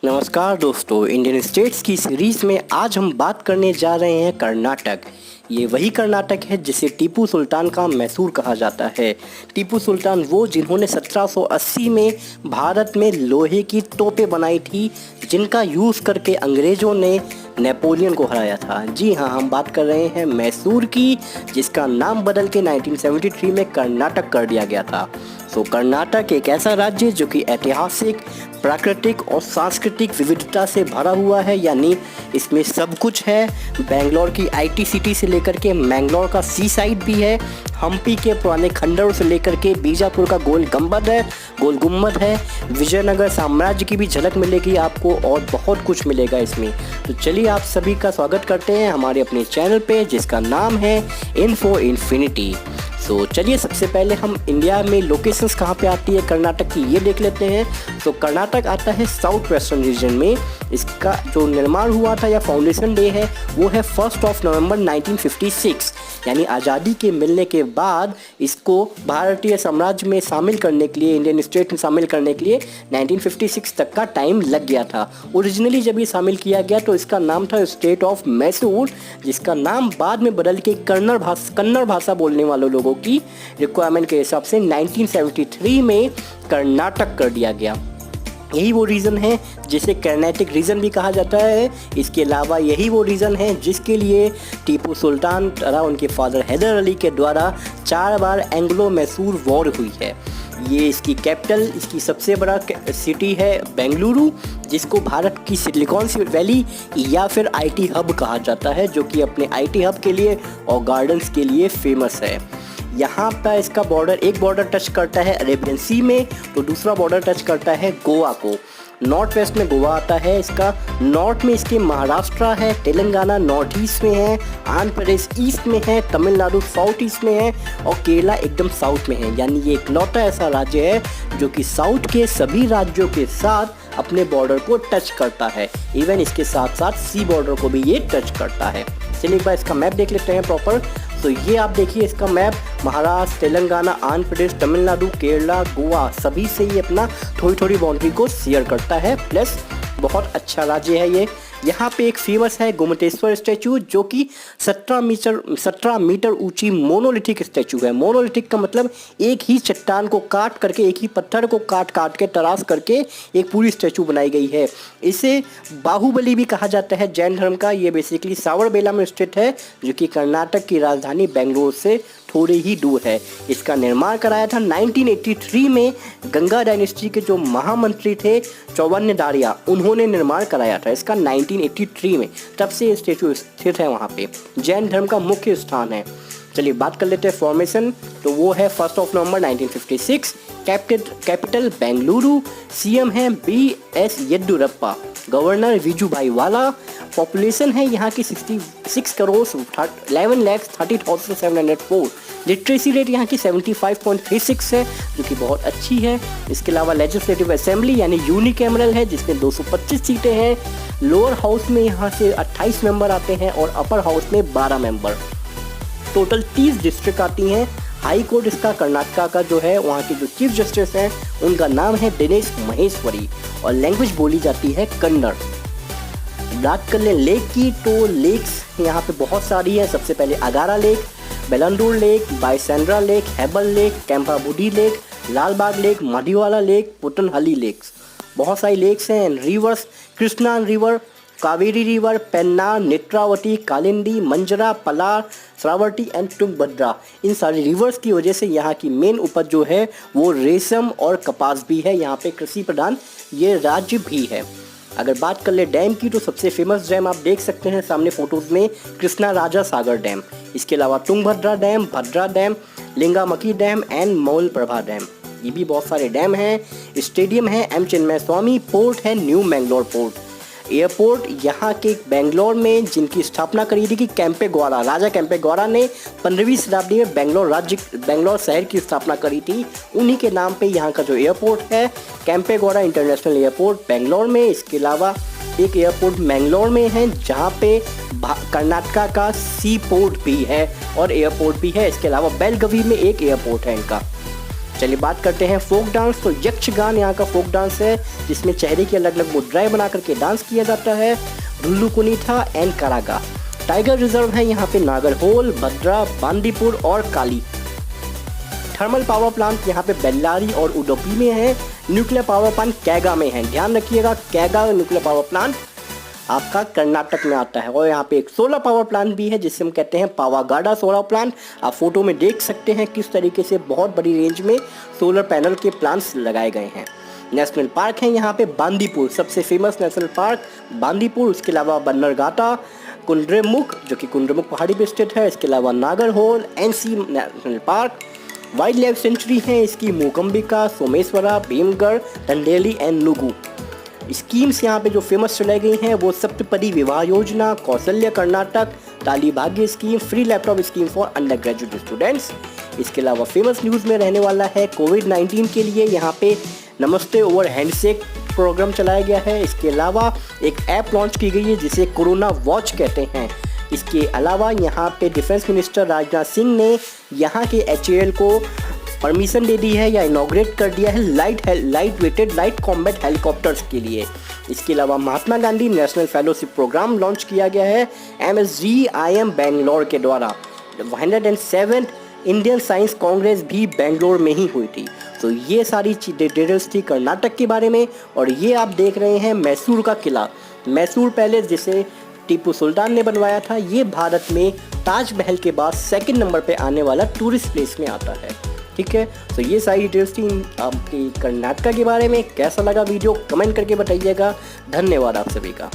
नमस्कार दोस्तों, Indian states की सीरीज में आज हम बात करने जा रहे हैं कर्नाटक। ये वही कर्नाटक है जिसे टीपू सुल्तान का मैसूर कहा जाता है। टीपू सुल्तान वो जिन्होंने 1780 में भारत में लोहे की तोपें बनाई थी, जिनका यूज़ करके अंग्रेज़ों ने नेपोलियन को हराया था। जी हाँ, हम बात कर रहे हैं मैसूर की, जिसका नाम बदल के 1973 में कर्नाटक कर दिया गया था। कर्नाटक एक ऐसा राज्य जो कि ऐतिहासिक, प्राकृतिक और सांस्कृतिक विविधता से भरा हुआ है, यानी इसमें सब कुछ है। बेंगलोर की आईटी सिटी से लेकर के मैंगलोर का सी साइड भी है, हम्पी के पुराने खंडरों से लेकर के बीजापुर का गोल गुम्बद है, विजयनगर साम्राज्य की भी झलक मिलेगी आपको और बहुत कुछ मिलेगा इसमें। तो चलिए आप सभी का स्वागत करते हैं हमारे अपने चैनल पे, जिसका नाम है इन्फो इन्फिनिटी। तो चलिए सबसे पहले हम इंडिया में लोकेशंस कहाँ पे आती है कर्नाटक की, ये देख लेते हैं। तो कर्नाटक आता है साउथ वेस्टर्न रीजन में। इसका जो निर्माण हुआ था या फाउंडेशन डे है वो है 1 नवंबर 1956, यानी आज़ादी के मिलने के बाद इसको भारतीय साम्राज्य में शामिल करने के लिए, इंडियन स्टेट में शामिल करने के लिए 1956 तक का टाइम लग गया था। ओरिजिनली जब ये शामिल किया गया तो इसका नाम था स्टेट ऑफ मैसूर, जिसका नाम बाद में बदल के कन्नड़ भाषा बोलने वालों लोगों की रिक्वायरमेंट के हिसाब से 1973 में कर्नाटक कर दिया गया। यही वो रीज़न है जिसे कर्नाटिक रीजन भी कहा जाता है। इसके अलावा यही वो रीज़न है जिसके लिए टीपू सुल्तान तथा उनके फादर हैदर अली के द्वारा 4 बार एंग्लो मैसूर वॉर हुई है। ये इसकी कैपिटल, इसकी सबसे बड़ा सिटी है बेंगलुरु, जिसको भारत की सिलिकॉन वैली या फिर आईटी हब कहा जाता है, जो कि अपने आईटी हब के लिए और गार्डन्स के लिए फेमस है। यहाँ पर इसका एक बॉर्डर टच करता है अरेबियन सी में, तो दूसरा बॉर्डर टच करता है गोवा को। नॉर्थ वेस्ट में गोवा आता है इसका, नॉर्थ में इसके महाराष्ट्र है, तेलंगाना नॉर्थ ईस्ट में है, आंध्र प्रदेश ईस्ट में है, तमिलनाडु साउथ ईस्ट में है और केरला एकदम साउथ में है। यानी ये इकलौता ऐसा राज्य है जो कि साउथ के सभी राज्यों के साथ अपने बॉर्डर को टच करता है। इवन इसके साथ साथ सी बॉर्डर को भी ये टच करता है। चलिए एक बार इसका मैप देख लेते हैं प्रॉपर। तो ये आप देखिए इसका मैप, महाराष्ट्र, तेलंगाना, आंध्र प्रदेश, तमिलनाडु, केरला, गोवा सभी से ये अपना थोड़ी बाउंड्री को शेयर करता है। प्लस बहुत अच्छा राज्य है ये। यहाँ पे एक फेमस है गोमतेश्वर स्टैचू, जो कि 17 मीटर ऊंची मोनोलिथिक स्टैचू है। मोनोलिथिक का मतलब एक ही चट्टान को काट करके, एक ही पत्थर को काट के तराश करके एक पूरी स्टैचू बनाई गई है। इसे बाहुबली भी कहा जाता है जैन धर्म का। ये बेसिकली सावरबेला में स्थित है, जो कि कर्नाटक की राजधानी बेंगलुरु से थोड़े ही दूर है। इसका निर्माण कराया था 1983 में गंगा डायनेस्टी के जो महामंत्री थे चौवन्यदारिया, उन्होंने निर्माण कराया था इसका 1983 में। तब से ये स्टेचू स्थित है वहाँ पे, जैन धर्म का मुख्य स्थान है। चलिए बात कर लेते हैं फॉर्मेशन। तो वो है 1 नवंबर 1956, कैपिटल बेंगलुरु, सीएम है BS येदियुरप्पा, गवर्नर विजुभाई वाला। पॉपुलेशन है यहाँ की 66 करोड़ 11,30,704। लिटरेसी रेट यहाँ की 75.36 है, जो कि बहुत अच्छी है। इसके अलावा लेजिस्लेटिव असेंबली यानी यूनिकैमरल है, जिसमें 225 सीटें हैं। लोअर हाउस में यहाँ से 28 मेंबर आते हैं और अपर हाउस में 12 मेंबर। टोटल 30 डिस्ट्रिक्ट आती हैं। हाई कोर्ट इसका कर्नाटका का जो है, वहाँ के जो चीफ जस्टिस हैं उनका नाम है दिनेश महेश्वरी और लैंग्वेज बोली जाती है कन्नड़। बात कर लें लेक की, तो लेक्स यहाँ पे बहुत सारी है। सबसे पहले Agara lake, Bellandur lake, Byrasandra lake, Hebbal lake, Kempambudhi lake, Lalbagh lake, Madiwala lake, Puttenahalli lakes, बहुत सारी लेक्स हैं। Rivers, Krishna river, Kaveri river, Penna, Netravati, Kalindi, Manjra, Palar, Sharavati and Tungabhadra, इन सारी रिवर्स की वजह से यहाँ की मेन उपज जो है वो रेशम और कपास भी है। यहाँ पे कृषि प्रधान ये राज्य भी है। अगर बात कर ले डैम की, तो सबसे फेमस डैम आप देख सकते हैं सामने फोटोज़ में, कृष्णा राजा सागर डैम। इसके अलावा Tungabhadra dam, Bhadra dam, Lingamakki dam and Malaprabha dam, ये भी बहुत सारे डैम हैं। स्टेडियम है M चिन्मय स्वामी, पोर्ट है न्यू मैंगलोर पोर्ट। एयरपोर्ट यहाँ के बेंगलोर में जिनकी स्थापना करी थी कि कैंपेगौड़ा, राजा कैंपेगौड़ा ने 15वीं शताब्दी में बेंगलोर शहर की स्थापना करी थी, उन्हीं के नाम पे यहाँ का जो एयरपोर्ट है कैंपेगौड़ा इंटरनेशनल एयरपोर्ट बेंगलोर में। इसके अलावा एक एयरपोर्ट मैंगलोर में है जहाँ पे कर्नाटका का सी पोर्ट भी है और एयरपोर्ट भी है। इसके अलावा बेलगवी में एक एयरपोर्ट है इनका। चलिए बात करते हैं फोक डांस। तो यक्षगान यहाँ का फोक डांस है जिसमें चेहरे की अलग अलग मुद्राएं बना करके डांस किया जाता है। ढुल्लू कुनीठा एंड करागा। टाइगर रिजर्व है यहाँ पे नागरहोल, भद्रा, बांदीपुर और काली। थर्मल पावर प्लांट यहाँ पे बेल्लारी और उडुपी में है। न्यूक्लियर पावर प्लांट कैगा में है। ध्यान रखिएगा, कैगा न्यूक्लियर पावर प्लांट आपका कर्नाटक में आता है। और यहाँ पे एक सोलर पावर प्लांट भी है जिसे हम कहते हैं पावागाडा सोलर प्लांट। आप फोटो में देख सकते हैं किस तरीके से बहुत बड़ी रेंज में सोलर पैनल के प्लांट्स लगाए गए हैं। नेशनल पार्क है यहाँ पे बांदीपुर, सबसे फेमस नेशनल पार्क बांदीपुर। उसके अलावा बन्नरघाटा, कुंड्रेमुख जो कि कुंड्रेमुख पहाड़ी पे स्थित है। इसके अलावा Nagarhole, NC national park. Wild life sanctuary है इसकी मूकंबिका, Someshwara, Bhimgarh, टंडेली and Nugu. Schemes यहाँ पे जो फेमस चलाई गई हैं वो सप्तपदी विवाह योजना, कौशल्य कर्नाटक, ताली भाग्य scheme, free laptop scheme for under graduate students. इसके अलावा फेमस न्यूज़ में रहने वाला है कोविड-19 के लिए यहाँ पे नमस्ते ओवर हैंडशेक प्रोग्राम चलाया गया है। इसके अलावा एक ऐप लॉन्च की गई है जिसे कोरोना वॉच कहते हैं। इसके अलावा यहाँ पे डिफेंस मिनिस्टर राजनाथ सिंह ने यहाँ के HAL को परमिशन दे दी है या इनॉग्रेट कर दिया है light weighted light combat helicopters के लिए। इसके अलावा Mahatma Gandhi national fellowship programme launch किया गया है MSGIM बेंगलोर के द्वारा। 107 इंडियन साइंस कांग्रेस भी बेंगलोर में ही हुई थी। तो ये सारी डिटेल्स थी कर्नाटक के बारे में। और ये आप देख रहे हैं मैसूर का किला, मैसूर पैलेस जिसे टीपू सुल्तान ने बनवाया था। ये भारत में ताजमहल के बाद सेकंड नंबर पे आने वाला टूरिस्ट प्लेस में आता है। ठीक है, तो ये सारी डिटेल्स थी आपकी कर्नाटक के बारे में। कैसा लगा वीडियो कमेंट करके बताइएगा। धन्यवाद आप सभी का।